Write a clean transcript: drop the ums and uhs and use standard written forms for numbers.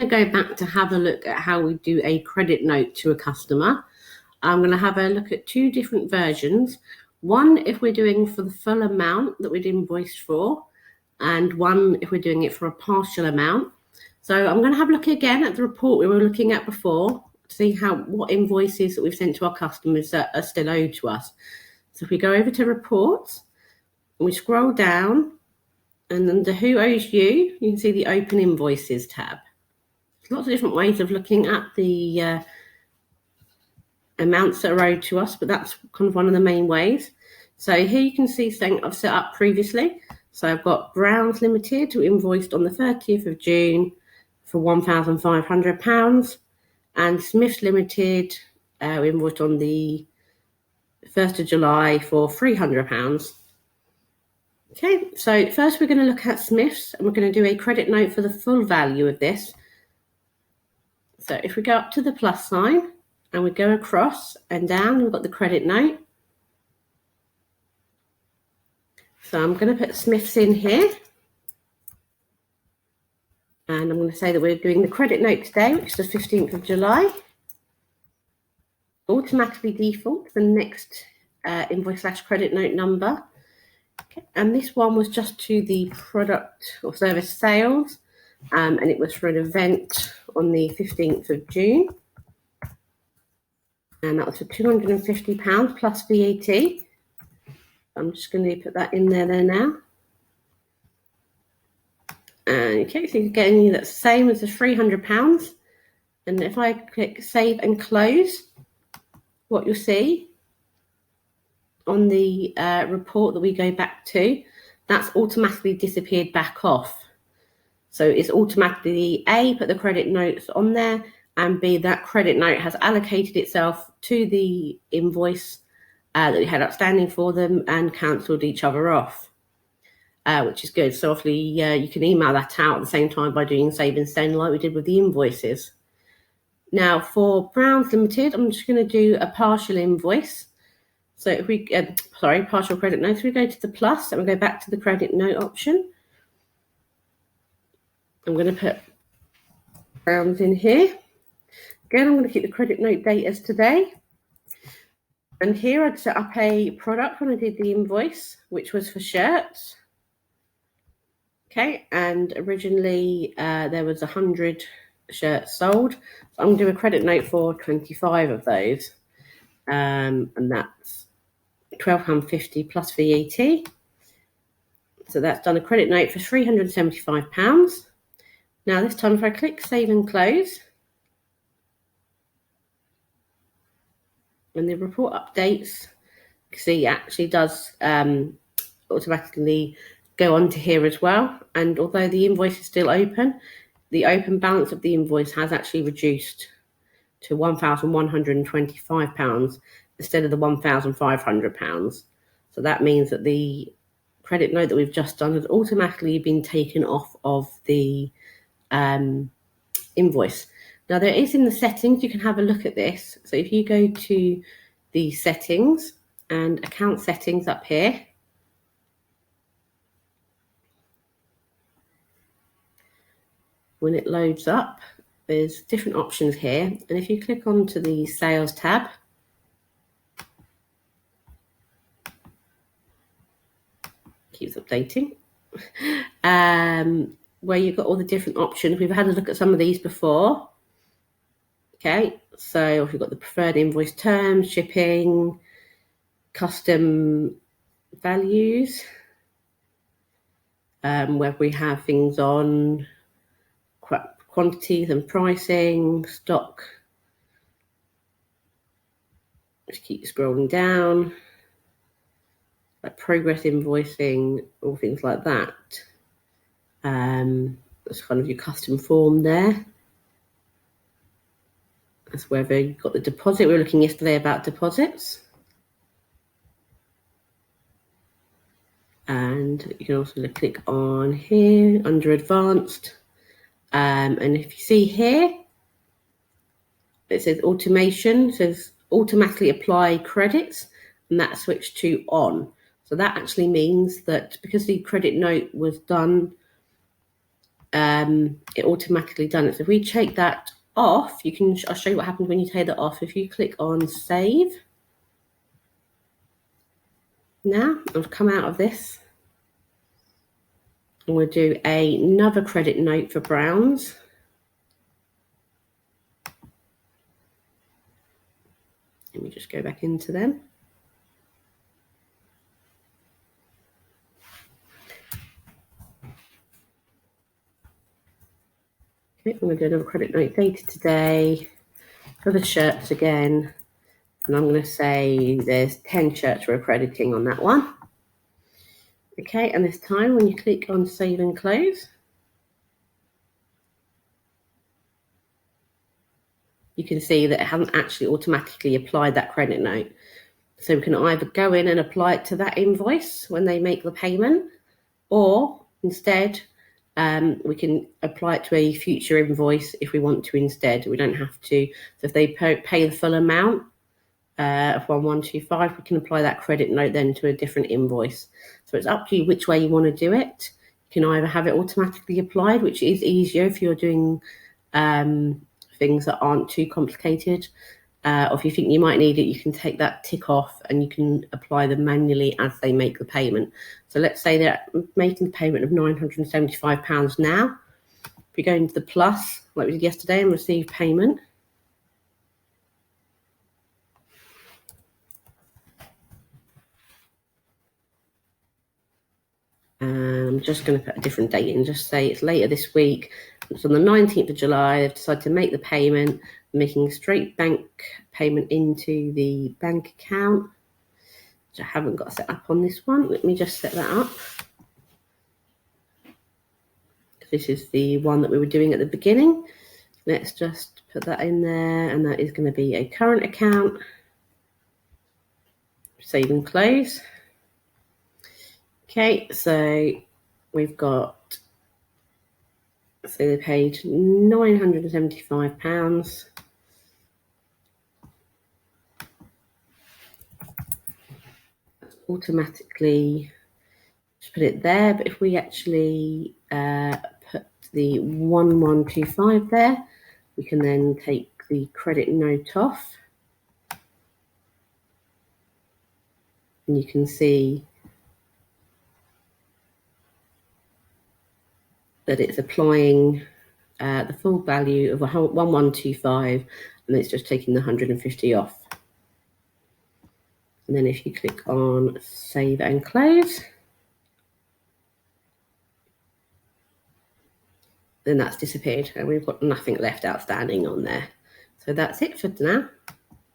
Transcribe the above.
Go back to have a look at how we do a credit note to a customer. I'm going to have a look at two different versions. One if we're doing for the full amount that we'd invoiced for, and one if we're doing it for a partial amount. So I'm going to have a look again at the report we were looking at before to see what invoices that we've sent to our customers that are still owed to us. So if we go over to reports and we scroll down, and under who owes you can see the open invoices tab. Lots of different ways of looking at the amounts that are owed to us, but that's kind of one of the main ways. So here you can see something I've set up previously. So I've got Browns Limited, who invoiced on the 30th of June for £1,500, and Smiths Limited, who invoiced on the 1st of July for £300. Okay, so first we're going to look at Smiths, and we're going to do a credit note for the full value of this. So if we go up to the plus sign and we go across and down, we've got the credit note. So I'm going to put Smiths in here. And I'm going to say that we're doing the credit note today, which is the 15th of July. Automatically default the next invoice/credit note number. Okay. And this one was just to the product or service sales. And it was for an event on the 15th of June. And that was for £250 plus VAT. I'm just going to put that in there now. Okay, so you're getting that's the same as the £300. And if I click save and close, what you'll see on the report that we go back to, that's automatically disappeared back off. So it's automatically A, put the credit notes on there, and B, that credit note has allocated itself to the invoice that we had outstanding for them and cancelled each other off, which is good. So obviously you can email that out at the same time by doing save and send like we did with the invoices. Now for Browns Limited, I'm just going to do a partial invoice. So if we, partial credit note, so we go to the plus and we go back to the credit note option. I'm going to put Browns in here. Again, I'm going to keep the credit note date as today. And here I'd set up a product when I did the invoice, which was for shirts. Okay, and originally there was 100 shirts sold. So I'm going to do a credit note for 25 of those. And that's £12.50 plus VAT. So that's done a credit note for £375. Now this time if I click save and close, when the report updates, you can see it actually does automatically go onto here as well. And although the invoice is still open, the open balance of the invoice has actually reduced to £1,125 instead of the £1,500. So that means that the credit note that we've just done has automatically been taken off of the invoice. Now there is in the settings, you can have a look at this. So if you go to the settings and account settings up here, when it loads up, there's different options here. And if you click onto the sales tab, keeps updating, where you've got all the different options. We've had a look at some of these before. Okay, so we've got the preferred invoice terms, shipping, custom values, where we have things on quantities and pricing, stock. Just keep scrolling down, like progress invoicing, all things like that. That's kind of your custom form there. That's where you've got the deposit. We were looking yesterday about deposits. And you can also click on here under advanced. And if you see here, it says automation, it says automatically apply credits, and that's switched to on. So that actually means that because the credit note was done it automatically done it. So if we take that off, I'll show you what happens when you take that off. If you click on save, now I've come out of this. And we'll do another credit note for Browns. Let me just go back into them. Okay, I'm going to do another credit note dated today for the shirts again. And I'm going to say there's 10 shirts we're accrediting on that one. Okay, and this time when you click on save and close, you can see that it hasn't actually automatically applied that credit note. So we can either go in and apply it to that invoice when they make the payment, or instead we can apply it to a future invoice if we want to instead. We don't have to. So if they pay the full amount of 1125, we can apply that credit note then to a different invoice. So it's up to you which way you want to do it. You can either have it automatically applied, which is easier if you're doing things that aren't too complicated, or if you think you might need it, you can take that tick off and you can apply them manually as they make the payment. So let's say they're making the payment of £975 now. If we go into the plus, like we did yesterday, and receive payment, I'm just going to put a different date in, just say it's later this week. It's on the 19th of July. They've decided to make the payment, making a straight bank payment into the bank account, which I haven't got set up on this one. Let me just set that up. This is the one that we were doing at the beginning. Let's just put that in there, and that is going to be a current account. Save and close. Okay, so we've got, so they paid £975. Automatically just put it there, but if we actually put the 1125 there, we can then take the credit note off, and you can see that it's applying the full value of 1125, and it's just taking the 150 off. And then if you click on save and close, then that's disappeared and we've got nothing left outstanding on there. So that's it for now.